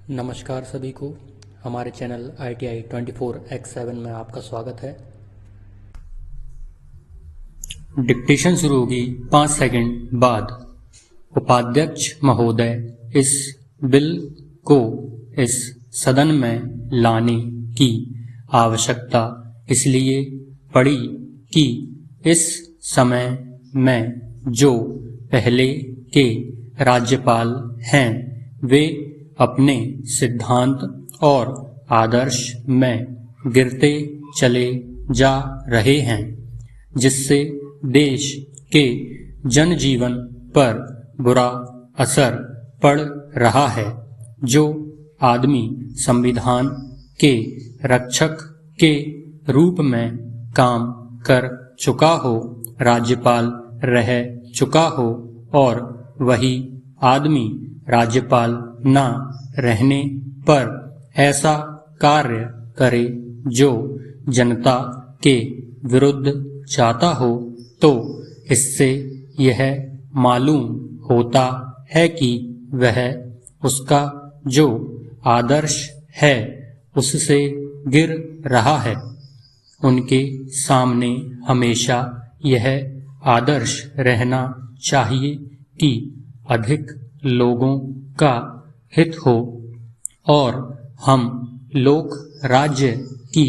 नमस्कार सभी को। हमारे चैनल ITI 24x7 में आपका स्वागत है। डिक्टेशन शुरू होगी 5 सेकंड बाद। उपाध्यक्ष महोदय, इस बिल को इस सदन में लाने की आवश्यकता इसलिए पड़ी कि इस समय में जो पहले के राज्यपाल हैं वे अपने सिद्धांत और आदर्श में गिरते चले जा रहे हैं, जिससे देश के जनजीवन पर बुरा असर पड़ रहा है। जो आदमी संविधान के रक्षक के रूप में काम कर चुका हो, राज्यपाल रह चुका हो, और वही आदमी राज्यपाल न रहने पर ऐसा कार्य करे जो जनता के विरुद्ध जाता हो, तो इससे यह मालूम होता है कि वह उसका जो आदर्श है उससे गिर रहा है। उनके सामने हमेशा यह आदर्श रहना चाहिए कि अधिक लोगों का हित हो और हम लोक राज्य की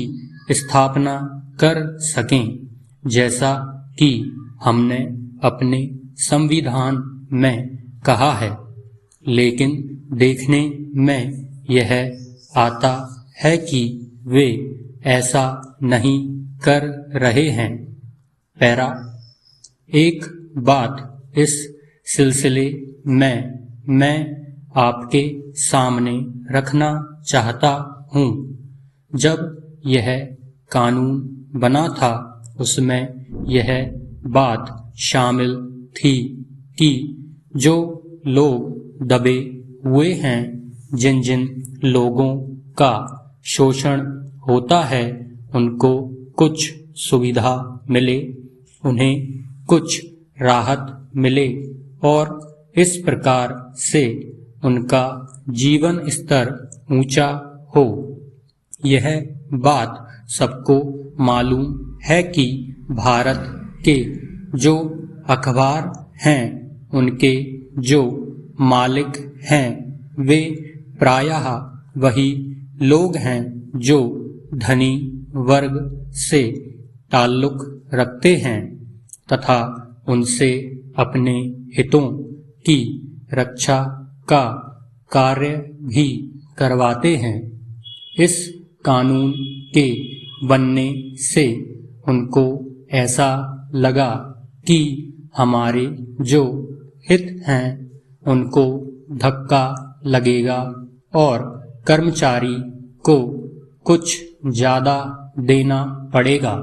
स्थापना कर सकें, जैसा कि हमने अपने संविधान में कहा है। लेकिन देखने में यह आता है कि वे ऐसा नहीं कर रहे हैं। पैरा, एक बात इस सिलसिले में मैं आपके सामने रखना चाहता हूँ। जब यह कानून बना था उसमें यह बात शामिल थी कि जो लोग दबे हुए हैं, जिन जिन लोगों का शोषण होता है, उनको कुछ सुविधा मिले, उन्हें कुछ राहत मिले और इस प्रकार से उनका जीवन स्तर ऊंचा हो। यह बात सबको मालूम है कि भारत के जो अखबार हैं उनके जो मालिक हैं वे प्रायः वही लोग हैं जो धनी वर्ग से ताल्लुक रखते हैं तथा उनसे अपने हितों की रक्षा का कार्य भी करवाते हैं। इस कानून के बनने से उनको ऐसा लगा कि हमारे जो हित हैं उनको धक्का लगेगा और कर्मचारी को कुछ ज़्यादा देना पड़ेगा।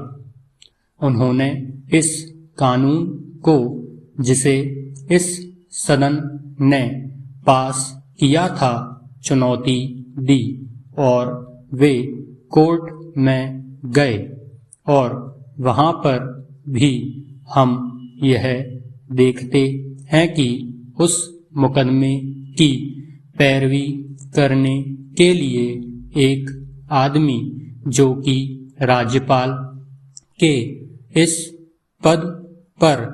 उन्होंने इस कानून को, जिसे इस सदन ने पास किया था, चुनौती दी और वे कोर्ट में गए और वहाँ पर भी हम यह देखते हैं कि उस मुकदमे की पैरवी करने के लिए एक आदमी जो कि राज्यपाल के इस पद पर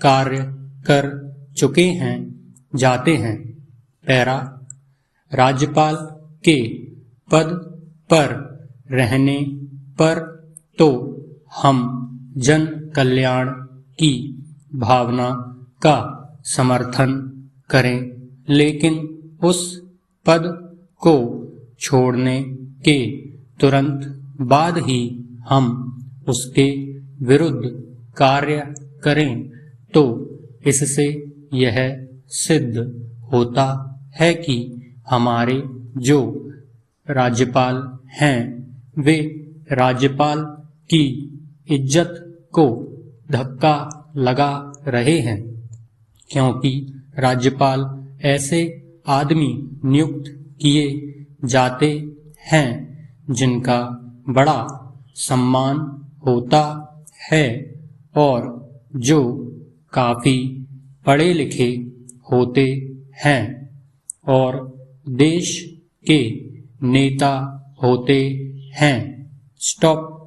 कार्य कर चुके हैं जाते हैं। पैरा, राज्यपाल के पद पर रहने पर तो हम जन कल्याण की भावना का समर्थन करें, लेकिन उस पद को छोड़ने के तुरंत बाद ही हम उसके विरुद्ध कार्य करें तो इससे यह सिद्ध होता है कि हमारे जो राज्यपाल हैं वे राज्यपाल की इज्जत को धक्का लगा रहे हैं, क्योंकि राज्यपाल ऐसे आदमी नियुक्त किए जाते हैं जिनका बड़ा सम्मान होता है और जो काफी पढ़े लिखे होते हैं और देश के नेता होते हैं। स्टॉप।